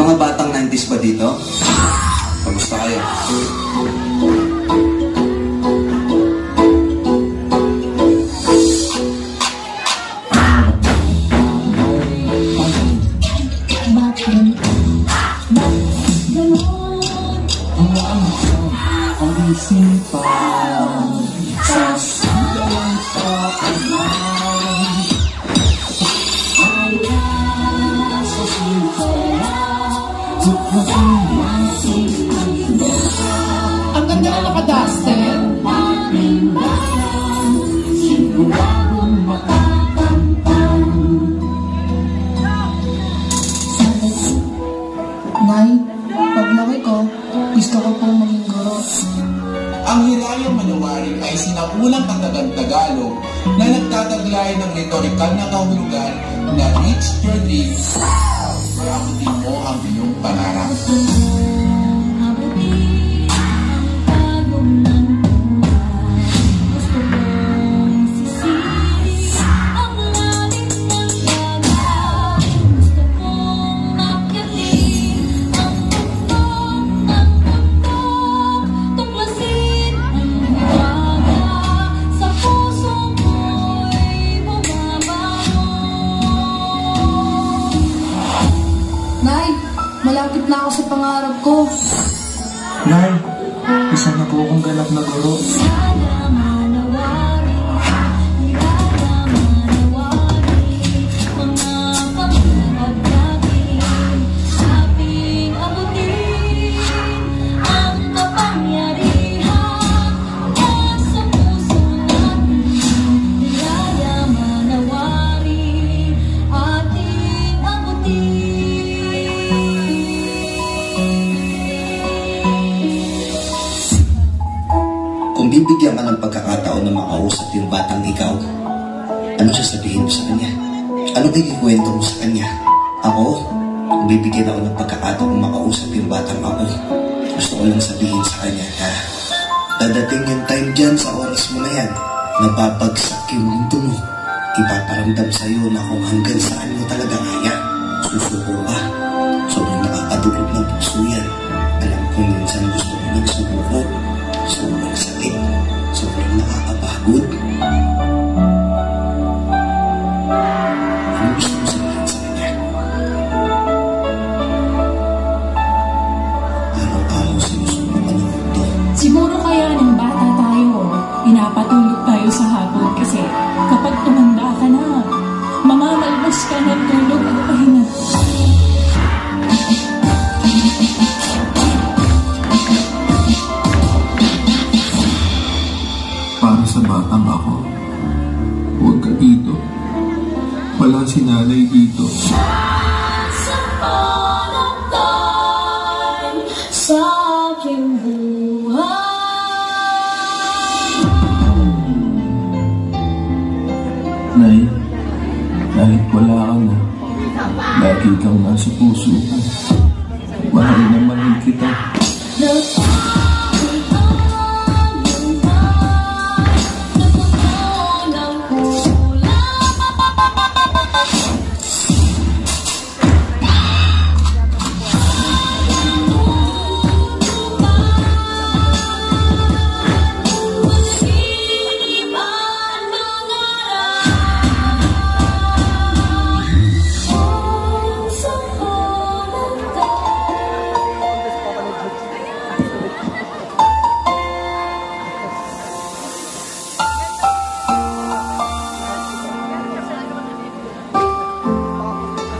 mga batang 90s ba dito? Kamusta kayo? Ang ganda na naka-duster. Nay, paglaki ko, gusto ko pong maging guro. Ang Hirayang Manawari ay sinaunang Tagalog na nagtataglay ng rhetorical na kahulugan na reach your dreams, abutin mo ang iyong pangarap. Nay, malapit na ako sa pangarap ko. Nay, isa na po akong ganap na guro. Kung bibigyan ka ng pagkakataon na makausap yung batang ikaw, ano sasabihin mo sa kanya? Ano kikikwento mo sa kanya? Ako, kung bibigyan ako ng pagkakataon na makausap yung batang ako, gusto ko lang sabihin sa kanya na dadating yung time dyan sa oras mo na yan, nababagsak yung mundo mo. Ipaparamdam sa'yo na kung hanggang saan mo talaga kaya. Susuko ka. Sobrang nakakadulog ng puso yan. Alam ko minsan gusto mo nang sumuko. Sobrang sakit. Sobrang nakakapagod. Ano gusto mo sabihin sa kanya? Araw-araw sinusunod ka ng mundo. Siguro kaya ng bata tayo, pinapatulog tayo sa hapon kasi kapag tumanda ka na, mamamalmas ka ng tulog at pahinga. Para sa batang ako, huwag ka dito. Wala si nanay dito. Sa aking buhay. Nay, kahit wala ka na, lagi kang nasa puso ko. Mahal na mahal kita.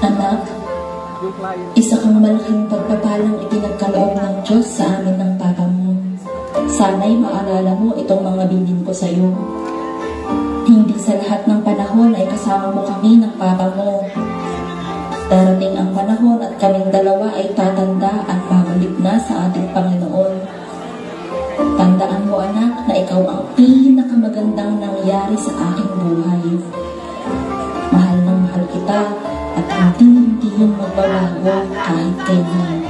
Anak, isa kang malaking pagpapalang ipinagkaloob ng Diyos sa amin ng Papa mo. Sana'y maalala mo itong mga bilin ko sa iyo. Hindi sa lahat ng panahon ay kasama mo kami ng Papa mo. Darating ang panahon at kaming dalawa ay tatanda at babalik na sa ating Panginoon. Tandaan mo anak na ikaw ang pinakamagandang nangyari sa aking buhay. Mahal na mahal kita at hindi yung magbabago kahit kailan.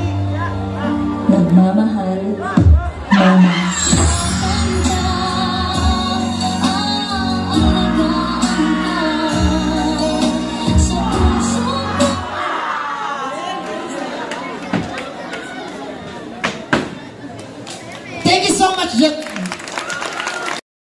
Nagmamahal, Mama. so much, Jet.